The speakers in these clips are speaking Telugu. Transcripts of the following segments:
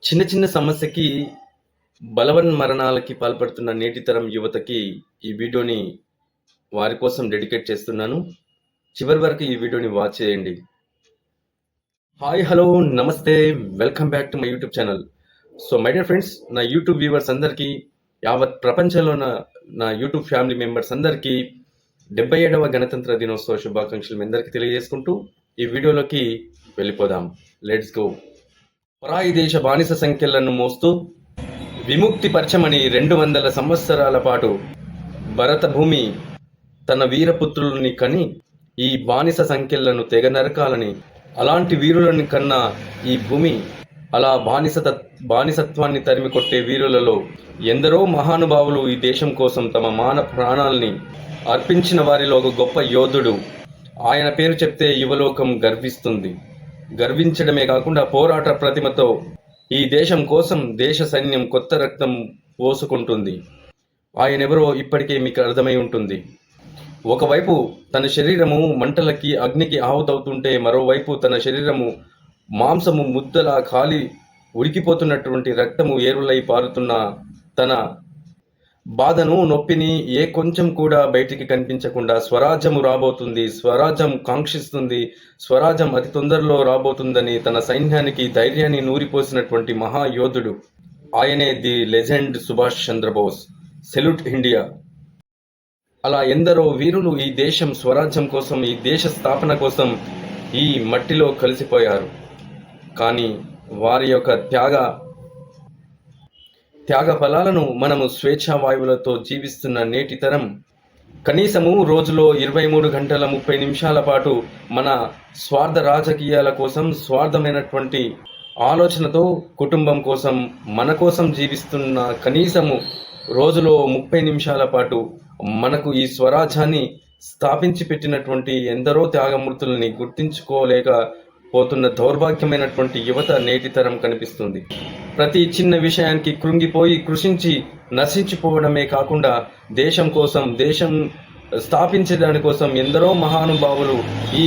చిన్న చిన్న సమస్యకి మరణాలకి పాల్పడుతున్న నేటి తరం యువతకి ఈ వీడియోని వారి కోసం డెడికేట్ చేస్తున్నాను. చివరి వరకు ఈ వీడియోని వాచ్ చేయండి. హాయ్, హలో, నమస్తే, welcome back to my YouTube channel. So my dear friends, నా యూట్యూబ్ వ్యూవర్స్ అందరికీ, యావత్ ప్రపంచంలో నా యూట్యూబ్ ఫ్యామిలీ మెంబర్స్ అందరికీ 77వ గణతంత్ర దినోత్సవ శుభాకాంక్షలు మీ అందరికీ తెలియజేసుకుంటూ ఈ వీడియోలోకి వెళ్ళిపోదాం. Let's go. పరాయి దేశ బానిస సంఖ్యలను మోస్తూ విముక్తి పరచమని 200 సంవత్సరాల పాటు భరత భూమి తన వీరపుత్రులని కని ఈ బానిస సంఖ్యలను తెగ నరకాలని, అలాంటి వీరులని కన్నా ఈ భూమి అలా బానిసత్వాన్ని తరిమి కొట్టే వీరులలో ఎందరో మహానుభావులు ఈ దేశం కోసం తమ మాన ప్రాణాలని అర్పించిన వారిలో ఒక గొప్ప యోధుడు. ఆయన పేరు చెప్తే యువలోకం గర్వించడమే కాకుండా పోరాట ప్రతిమతో ఈ దేశం కోసం దేశ సైన్యం కొత్త రక్తం పోసుకుంటుంది. ఆయనెవరో ఇప్పటికే మీకు అర్థమై ఉంటుంది. ఒకవైపు తన శరీరము మంటలకి, అగ్నికి ఆహుతవుతుంటే, మరోవైపు తన శరీరము మాంసము ముద్దలా కాలి ఉడికిపోతున్నటువంటి రక్తము ఏరులై పారుతున్న తన బాధను, నొప్పిని ఏ కొంచెం కూడా బయటికి కనిపించకుండా స్వరాజ్యము రాబోతుంది, స్వరాజ్యం కాంక్షిస్తుంది, స్వరాజ్యం అతి తొందరలో రాబోతుందని తన సైన్యానికి ధైర్యాన్ని నూరిపోసినటువంటి మహాయోధుడు ఆయనే the legend Subhash Chandra Bose. Salute India. అలా ఎందరో వీరులు ఈ దేశం స్వరాజ్యం కోసం, ఈ దేశ స్థాపన కోసం ఈ మట్టిలో కలిసిపోయారు. కానీ వారి యొక్క త్యాగ ఫలాలను మనము స్వేచ్ఛా వాయువులతో జీవిస్తున్న నేటి తరం కనీసము రోజులో 23 గంటల 30 నిమిషాల పాటు మన స్వార్థ రాజకీయాల కోసం, స్వార్థమైనటువంటి ఆలోచనతో కుటుంబం కోసం, మన కోసం జీవిస్తున్న కనీసము రోజులో 30 నిమిషాల పాటు మనకు ఈ స్వరాజ్యాన్ని స్థాపించి పెట్టినటువంటి ఎందరో త్యాగమూర్తులని గుర్తించుకోలేక పోతున్న దౌర్భాగ్యమైనటువంటి యువత నేటి తరం కనిపిస్తుంది. ప్రతి చిన్న విషయానికి కృంగిపోయి కృషించి నశించిపోవడమే కాకుండా దేశం కోసం, దేశం స్థాపించడాని కోసం ఎందరో మహానుభావులు ఈ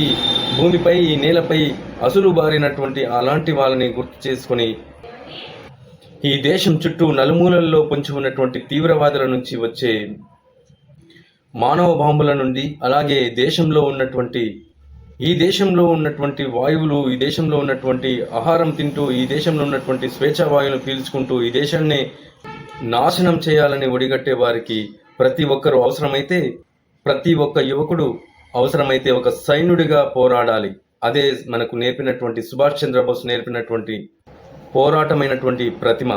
భూమిపై, ఈ నేలపై అసులు బారినటువంటి అలాంటి వాళ్ళని గుర్తు చేసుకుని ఈ దేశం చుట్టూ నలుమూలల్లో పొంచి ఉన్నటువంటి తీవ్రవాదుల నుంచి వచ్చే మానవ బాంబుల నుండి, అలాగే ఈ దేశంలో ఉన్నటువంటి వాయువులు, ఈ దేశంలో ఉన్నటువంటి ఆహారం తింటూ, ఈ దేశంలో ఉన్నటువంటి స్వేచ్ఛా వాయువులు పీల్చుకుంటూ ఈ దేశాన్ని నాశనం చేయాలని ఒడిగట్టే వారికి ప్రతి ఒక్కరూ అవసరమైతే, ప్రతి ఒక్క యువకుడు అవసరమైతే ఒక సైన్యుడిగా పోరాడాలి. అదే మనకు నేర్పినటువంటి సుభాష్ చంద్రబోస్ నేర్పినటువంటి పోరాటమైనటువంటి ప్రతిమ.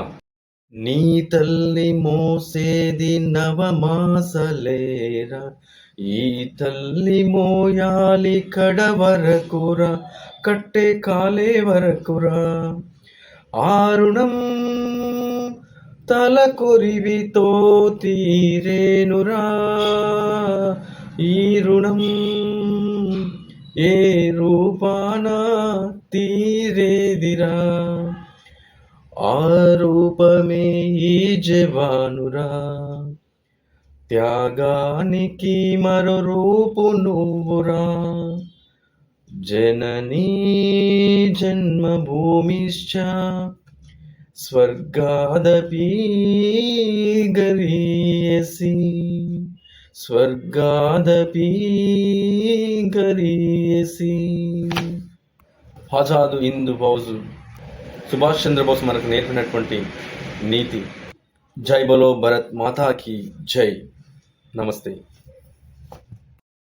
నీ తల్లి మోసేది నవమాసలేరా, ఈ తల్లి మోయాలి కడవరకురా, కట్టే కాలే వరకురా, ఆరుణం తల కొరివితో తీరేనురా, ఈ రుణం ఏ రూపాన తీరేదిరా, ఆ రూపమే ఈ జవానురా, త్యాగానికి మరో రూపు నువ్వురా, జననీ జన్మభూమిశ్చ స్వర్గాదపి గరీయసి, స్వర్గాదపి గరీయసి. ఆజాద్ హింద్ ఫౌజ్ సుభాష్ చంద్రబోస్ మనకు నేర్పినటువంటి నీతి. జై బలో భరత్ మాతా కీ జై. నమస్తే.